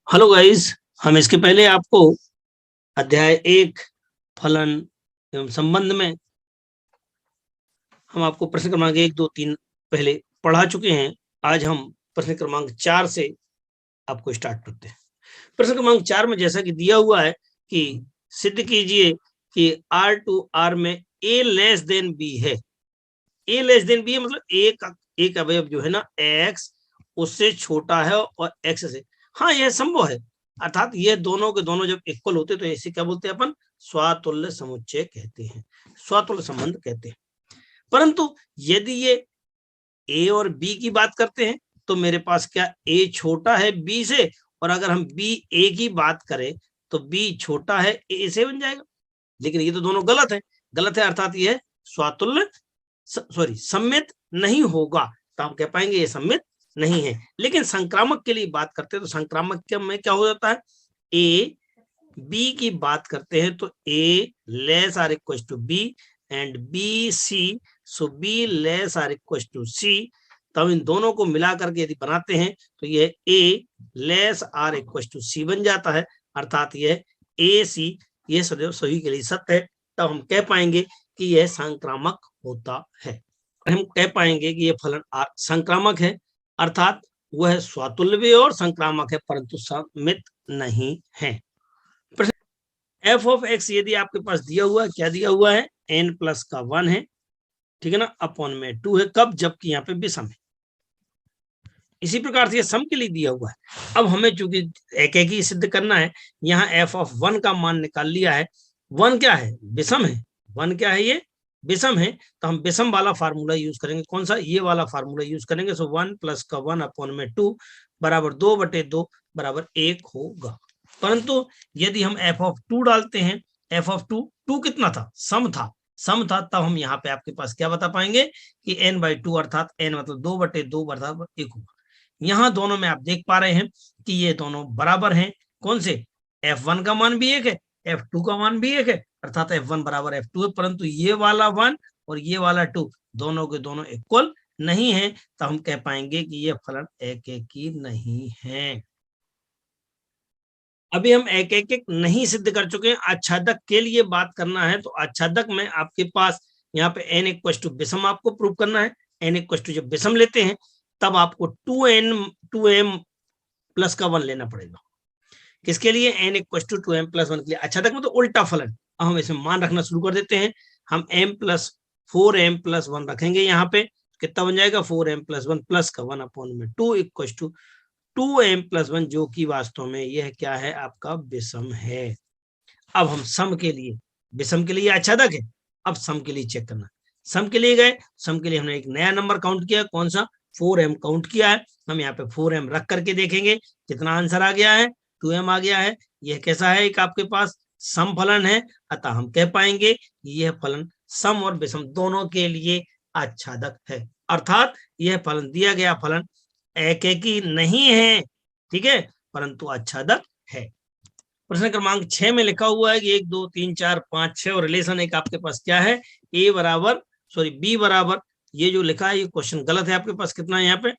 Hello guys. हम इसके पहले आपको अध्याय 1 फलन एवं संबंध में हम आपको प्रश्न क्रमांक 1, 2, 3 पहले पढ़ा चुके हैं। आज हम प्रश्न क्रमांक 4 से आपको स्टार्ट करते हैं। प्रश्न क्रमांक 4 में जैसा कि दिया हुआ है कि सिद्ध कीजिए कि R टू R में A लेस देन B है। A लेस देन B है मतलब एक अवयव जो है ना X उससे छोटा है और X से, हाँ यह संभव है। अर्थात ये दोनों के दोनों जब इक्वल होते तो इसे क्या बोलते हैं अपन? स्वातुल्य समुच्चय कहते हैं, स्वातुल्य संबंध कहते हैं। परंतु यदि ये A और B की बात करते हैं तो मेरे पास क्या A छोटा है B से, और अगर हम B A की बात करें तो B छोटा है A से बन जाएगा। लेकिन ये तो दोनों गलत है, गलत है अर्थात ये स्वातुल्य सम्मित नहीं होगा, तो हम कह पाएंगे ये सम्मित नहीं है। लेकिन संक्रामक के लिए बात करते हैं तो संक्रामक में क्या हो जाता है? ए बी की बात करते हैं तो A less or equal to B and B C, so B less or equal to C. तब इन दोनों को मिला करके यदि बनाते हैं तो यह ए लेस आर इक्वल टू सी बन जाता है, अर्थात यह ए सी ये सदैव सभी के लिए सत्य है। तब हम कह पाएंगे कि यह संक्रामक होता है। हम कह पाएंगे कि यह फलन संक्रामक है, अर्थात वह स्वातुल्य भी और संक्रामक है परंतु सम्मित नहीं है। एफ ऑफ एक्स यदि आपके पास दिया हुआ है, क्या दिया हुआ है? n प्लस का 1 है, ठीक है ना, अपॉन में 2 है। कब? जबकि यहाँ पे विषम है। इसी प्रकार से सम के लिए दिया हुआ है। अब हमें चूंकि एक एक ही सिद्ध करना है, यहाँ एफ ऑफ 1 का मान निकाल लिया है। 1 क्या है? विषम है। 1 क्या है? ये विषम है। तो हम विषम वाला फार्मूला यूज करेंगे। कौन सा? ये वाला फार्मूला यूज करेंगे। सो 1 प्लस का 1 अपॉन में 2 बराबर 2/2 बराबर 1 होगा। परंतु यदि हम एफ ऑफ 2 डालते हैं, एफ ऑफ 2 कितना था? सम था, सम था। तब हम यहाँ पे आपके पास क्या बता पाएंगे कि n/2 अर्थात n मतलब 2/2 बराबर 1 होगा। यहाँ दोनों में आप देख पा रहे हैं कि ये दोनों बराबर हैं। कौन से? f1 का मान भी 1 है, f2 का मान भी 1 है, अर्थात f1 बराबर f2 है। परंतु ये वाला 1 और ये वाला 2 दोनों के दोनों इक्वल नहीं है, तो हम कह पाएंगे कि ये फलन एक एक ही नहीं है। अभी हम एक एक नहीं सिद्ध कर चुके हैं। आच्छादक के लिए बात करना है तो आच्छादक में आपके पास यहाँ पे n इक्वल टू विषम आपको प्रूव करना है। n इक्वल टू जब विषम लेते हैं तब आपको 2m प्लस का 1 लेना पड़ेगा। किसके लिए? n equal to 2m plus 1 के लिए। आच्छादक में तो उल्टा फलन। अब हम इसमें मान रखना शुरू कर देते हैं। हम m प्लस 4m प्लस 1 रखेंगे। यहाँ पे कितना बन जाएगा? 4m प्लस 1 प्लस का 1 अपॉन में 2 इक्वल टू 2m प्लस 1, जो कि वास्तव में यह क्या है? आपका विषम है। अब हम सम के लिए, विषम के लिए आच्छादक है, अब सम के लिए चेक करना। सम के लिए गए, सम के लिए हमने एक नया नंबर काउंट किया। कौन सा? 4m काउंट किया है। हम यहाँ पे 4m रख करके देखेंगे कितना आंसर आ गया है। 2m आ गया है। यह कैसा है? एक आपके पास सम फलन है, अतः हम कह पाएंगे यह फलन सम और विषम दोनों के लिए आच्छादक है। अर्थात यह फलन, दिया गया फलन एक एक ही नहीं है, ठीक है, परंतु आच्छादक है। प्रश्न क्रमांक 6 में लिखा हुआ है कि 1, 2, 3, 4, 5, 6 और रिलेशन एक आपके पास क्या है? बी बराबर, ये जो लिखा है ये क्वेश्चन गलत है। आपके पास कितना है यहाँ पे?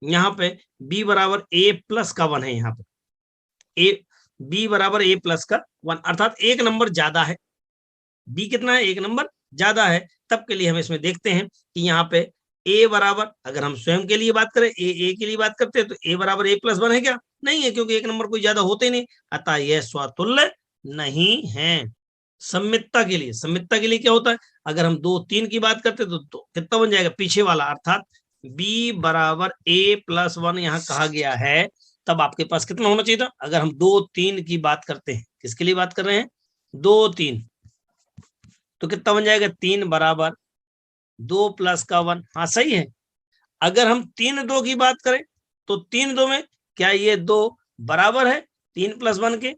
यहाँ पे बी बराबर a प्लस का 1 है। यहाँ पे बी बराबर a प्लस का 1, अर्थात एक नंबर ज्यादा है। बी कितना है? एक नंबर ज्यादा है। तब के लिए हम इसमें देखते हैं कि यहाँ पे a बराबर, अगर हम स्वयं के लिए बात करें, ए के लिए बात करते हैं तो a बराबर a प्लस 1 है क्या? नहीं है, क्योंकि एक नंबर कोई ज्यादा होते नहीं, अतः यह स्वातुल्य नहीं है। सम्मितता के लिए, सम्मितता के लिए क्या होता है? अगर हम 2, 3 की बात करते हैं तो कितना बन जाएगा? पीछे वाला, अर्थात b बराबर a प्लस 1 यहाँ कहा गया है। तब आपके पास कितना होना चाहिए था? अगर हम 2, 3 की बात करते हैं, किसके लिए बात कर रहे हैं? 2, 3, तो कितना बन जाएगा? 3 बराबर 2 प्लस का 1। हाँ सही है। अगर हम 3, 2 की बात करें तो 3, 2 में क्या ये 2 बराबर है 3 प्लस 1 के?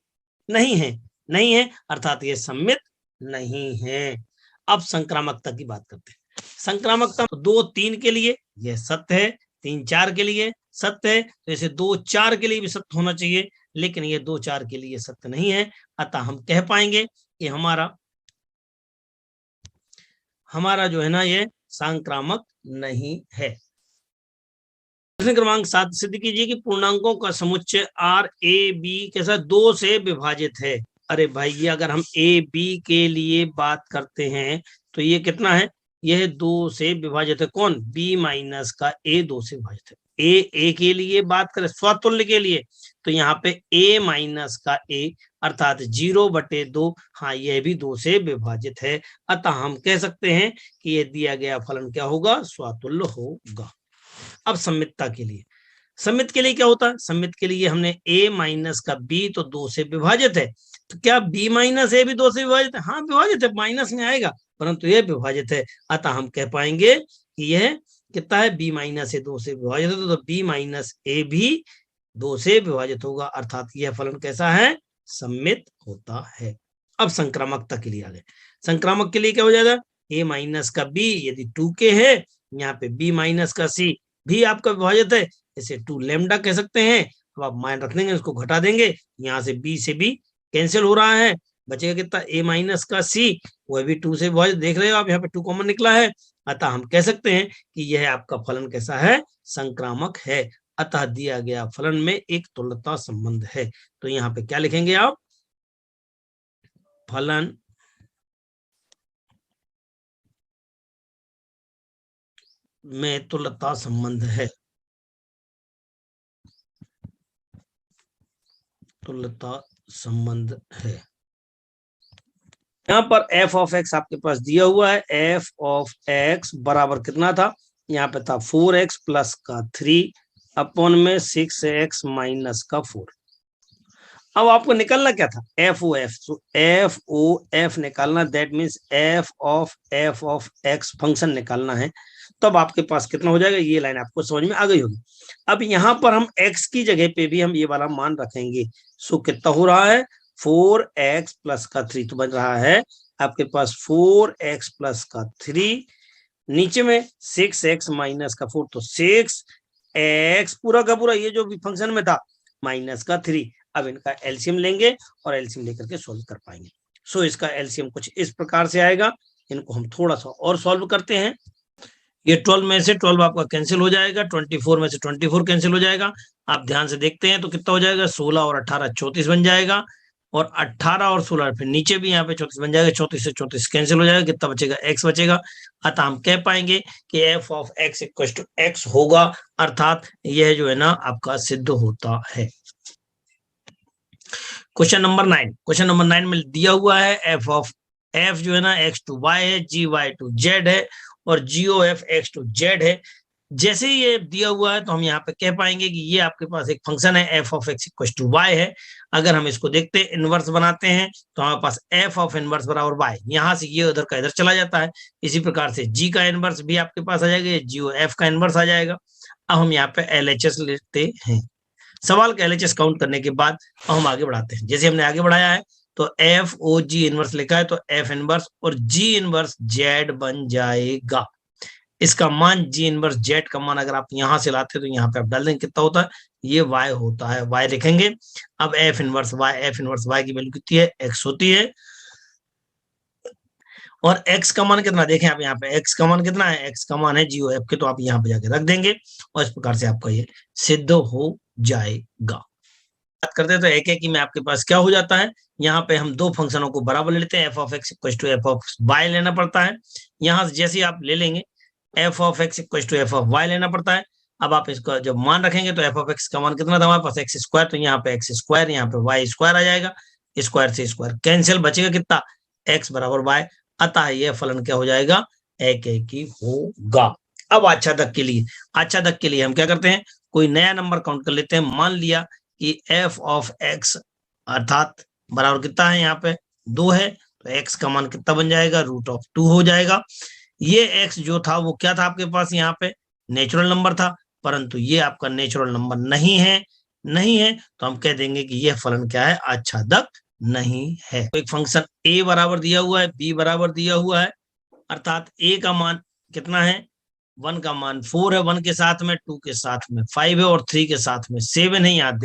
नहीं है, नहीं है, अर्थात ये सम्मित नहीं है। अब संक्रामकता की बात करते हैं। संक्रामकता 2, 3 के लिए यह सत्य है, 3, 4 के लिए सत्य है, तो इसे 2, 4 के लिए भी सत्य होना चाहिए, लेकिन ये 2, 4 के लिए सत्य नहीं है। अतः हम कह पाएंगे कि हमारा जो है ना ये संक्रामक नहीं है। प्रश्न क्रमांक 7 सिद्ध कीजिए कि पूर्णांकों का समुच्चय आर ए बी कैसा 2 से विभाजित है। अरे भाई ये अगर हम ए बी के लिए बात करते हैं तो ये कितना है, यह 2 से विभाजित है। कौन, बी माइनस का ए 2 से विभाजित है। ए के लिए बात करें स्वतुल्य के लिए तो यहाँ पे ए माइनस का ए अर्थात 0/2, हाँ यह भी 2 से विभाजित है। अतः हम कह सकते हैं कि यह दिया गया फलन क्या होगा, स्वतुल्य होगा। अब सम्मितता के लिए, सम्मित के लिए क्या होता है, सम्मित के लिए हमने a माइनस का b तो 2 से विभाजित है, तो क्या b माइनस ए भी 2 से विभाजित है, हाँ विभाजित है, माइनस में आएगा परंतु यह विभाजित है। अतः हम कह पाएंगे कि यह कितना है, b माइनस ए 2 से विभाजित है, तो b माइनस ए भी 2 से विभाजित होगा, अर्थात यह फलन कैसा है, सम्मित होता है। अब संक्रामकता के लिए आ गए। संक्रामक के लिए क्या हो जाएगा, a माइनस का b यदि 2k है, यहाँ पे b माइनस का c भी आपका विभाजित है, इसे 2 लैम्डा कह सकते हैं। अब आप मान रख देंगे, इसको घटा देंगे, यहाँ से b से b कैंसिल हो रहा है, बचेगा कितना, a माइनस का c, वह भी 2 से विभाजित, देख रहे हो आप यहाँ पे 2 कॉमन निकला है। अतः हम कह सकते हैं कि यह आपका फलन कैसा है, संक्रामक है। अतः दिया गया फलन में एक तुल्यता संबंध है। तो यहाँ पे क्या लिखेंगे आप, फलन में तुल्यता संबंध है, तुल्यता संबंध है। यहाँ पर f ऑफ x आपके पास दिया हुआ है, f ऑफ x बराबर कितना था, यहाँ पे था 4x प्लस का 3 अपॉन में 6x माइनस का 4। अब आपको निकालना क्या था, एफ ओ एफ, तो एफ ओ एफ निकालना, that means F of x function निकालना है। तब आपके पास कितना हो जाएगा, ये लाइन आपको समझ में आ गई होगी। अब यहाँ पर हम x की जगह पे भी हम ये वाला मान रखेंगे। सो कितना हो रहा है, 4x प्लस का 3, तो बन रहा है आपके पास 4x प्लस का 3, नीचे में 6x माइनस का 4, तो 6x पूरा का पूरा ये जो भी फंक्शन में था माइनस का 3। अब इनका एलसीएम लेंगे और एलसीएम लेकर के सोल्व कर पाएंगे। सो इसका एलसीएम कुछ इस प्रकार से आएगा। इनको हम थोड़ा सा और सॉल्व करते हैं। ये 12 में से 12 आपका कैंसिल हो जाएगा, 24 में से 24 कैंसिल हो जाएगा। आप ध्यान से देखते हैं तो कितना हो जाएगा, 16 और 18 34 बन जाएगा, और 18 और 16 फिर नीचे भी यहाँ पे 34 बन जाएगा, 34 से 34 कैंसिल हो जाएगा, कितना बचेगा, x बचेगा। अतः हम कह पाएंगे कि f of x equal to x होगा, अर्थात यह जो है ना आपका सिद्ध होता है। क्वेश्चन नंबर 9, क्वेश्चन नंबर 9 में दिया हुआ है f ऑफ f जो है ना x टू y है, gy टू z है, और g o f x to z है। जैसे ही ये दिया हुआ है तो हम यहाँ पे कह पाएंगे कि ये आपके पास एक फंक्शन है f of x equal to y है। अगर हम इसको देखते हैं, इनवर्स बनाते हैं, तो हमारे पास f ऑफ इनवर्स बराबर y, यहाँ से ये उधर का इधर चला जाता है। इसी प्रकार से g का इनवर्स भी आपके पास आ जाएगा, जीओ एफ का इनवर्स आ जाएगा। अब हम यहाँ पे LHS लेते हैं। सवाल का LHS काउंट करने के बाद हम आगे बढ़ाते हैं। जैसे हमने आगे बढ़ाया है तो एफ ओ जी इनवर्स लिखा है, तो एफ इनवर्स और जी इनवर्स जेड बन जाएगा। इसका मान जी इनवर्स जेड का मान अगर आप यहां से लाते हैं तो यहाँ पे आप डाल देंगे, कितना होता है, ये y होता है, y लिखेंगे। अब एफ इनवर्स y की वैल्यू कितनी है, x होती है, और x का मान कितना, देखें आप यहाँ पे x का मान कितना है, x का मान है जीओ एफ के, तो आप यहाँ पे जाके रख देंगे और इस प्रकार से आपका ये सिद्ध हो जाएगा। बात करते हैं तो एक एक ही में आपके पास क्या हो जाता है, यहाँ पे हम दो फंक्शनों को बराबर ले लेते हैं, f of x equal to f of y लेना पड़ता है। यहाँ से जैसे आप ले लेंगे f of x equal to f of y लेना पड़ता है। अब आप इसका जब मान रखेंगे तो एफ ऑफ एक्स का मान कितना था हमारे पास, एक्स स्क्वायर, तो यहाँ पे एक्स स्क्वायर, यहाँ पे वाई स्क्वायर आ जाएगा, स्क्वायर से स्क्वायर कैंसिल, बचेगा कितना, एक्स बराबर वाई। अतः यह फलन क्या हो जाएगा, एक एक ही होगा। अब आच्छादक के लिए, आच्छादक के लिए हम क्या करते हैं, कोई नया नंबर काउंट कर लेते हैं। मान लिया कि एफ ऑफ एक्स अर्थात बराबर कितना है, यहाँ पे 2 है, तो एक्स का मान कितना बन जाएगा, √2 हो जाएगा। ये एक्स जो था वो क्या था आपके पास, यहाँ पे नेचुरल नंबर था, परंतु ये आपका नेचुरल नंबर नहीं है, नहीं है, तो हम कह देंगे कि यह फलन क्या है, आच्छादक नहीं है। तो एक फंक्शन a बराबर दिया हुआ है, b बराबर दिया हुआ है, अर्थात a का मान कितना है, 1 का मान 4 है, 1 के साथ में, 2 के साथ में 5 है, और 3 के साथ में 7 है, यहाँ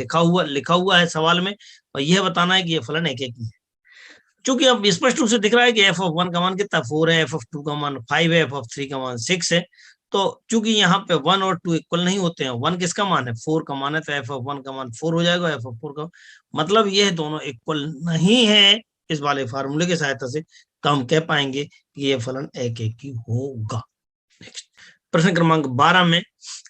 लिखा हुआ है सवाल में, और यह बताना है कि यह फलन एक एक ही है। चूंकि अब स्पष्ट रूप से दिख रहा है कि एफ ऑफ 1 का मान कितना 4 है, एफ ऑफ 2 का मान 5 है, एफ ऑफ 3 का मान 6 है, तो चूंकि यहाँ पे 1 और 2 इक्वल नहीं होते हैं, 1 किसका मान है, 4 का मान है, तो एफ ऑफ 1 का मान 4 हो जाएगा, एफ ऑफ 4 का मतलब ये दोनों इक्वल नहीं है इस वाले फार्मूले की सहायता से, तो हम कह पाएंगे कि ये फलन एक एक ही होगा। नेक्स्ट प्रश्न क्रमांक 12 में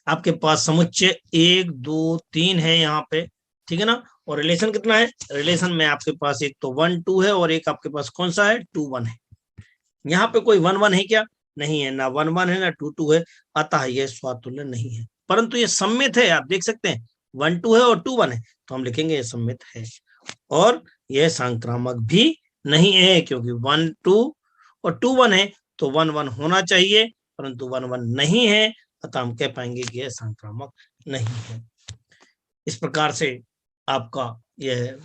आपके पास समुच्चय 1 2 3 है यहाँ पे, ठीक है ना, और रिलेशन कितना है, रिलेशन में आपके पास एक तो 1 2 है और एक आपके पास कौन सा है 2 1 है। यहाँ पे कोई 1 1 है क्या, नहीं है, ना 1 1 है ना 2 2 है, अतः यह स्वातुल्य नहीं है, परंतु ये सम्मित है, आप देख सकते हैं 1 2 है और 2 1 है, तो हम लिखेंगे ये सम्मित है। और यह संक्रामक भी नहीं है, क्योंकि 1 2 और 2 1 है तो 1 1 होना चाहिए, परंतु 1 1 नहीं है, अतः हम कह पाएंगे कि यह संक्रामक नहीं है। इस प्रकार से आपका यह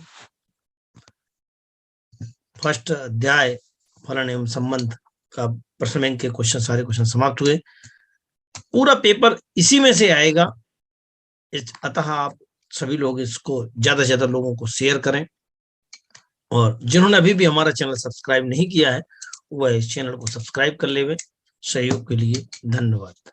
फर्स्ट अध्याय फलन एवं संबंध का प्रश्न बैंक के क्वेश्चन, सारे क्वेश्चन समाप्त हुए। पूरा पेपर इसी में से आएगा, अतः आप सभी लोग इसको ज्यादा से ज्यादा लोगों को शेयर करें, और जिन्होंने अभी भी हमारा चैनल सब्सक्राइब नहीं किया है वह इस चैनल को सब्सक्राइब कर ले। सहयोग के लिए धन्यवाद।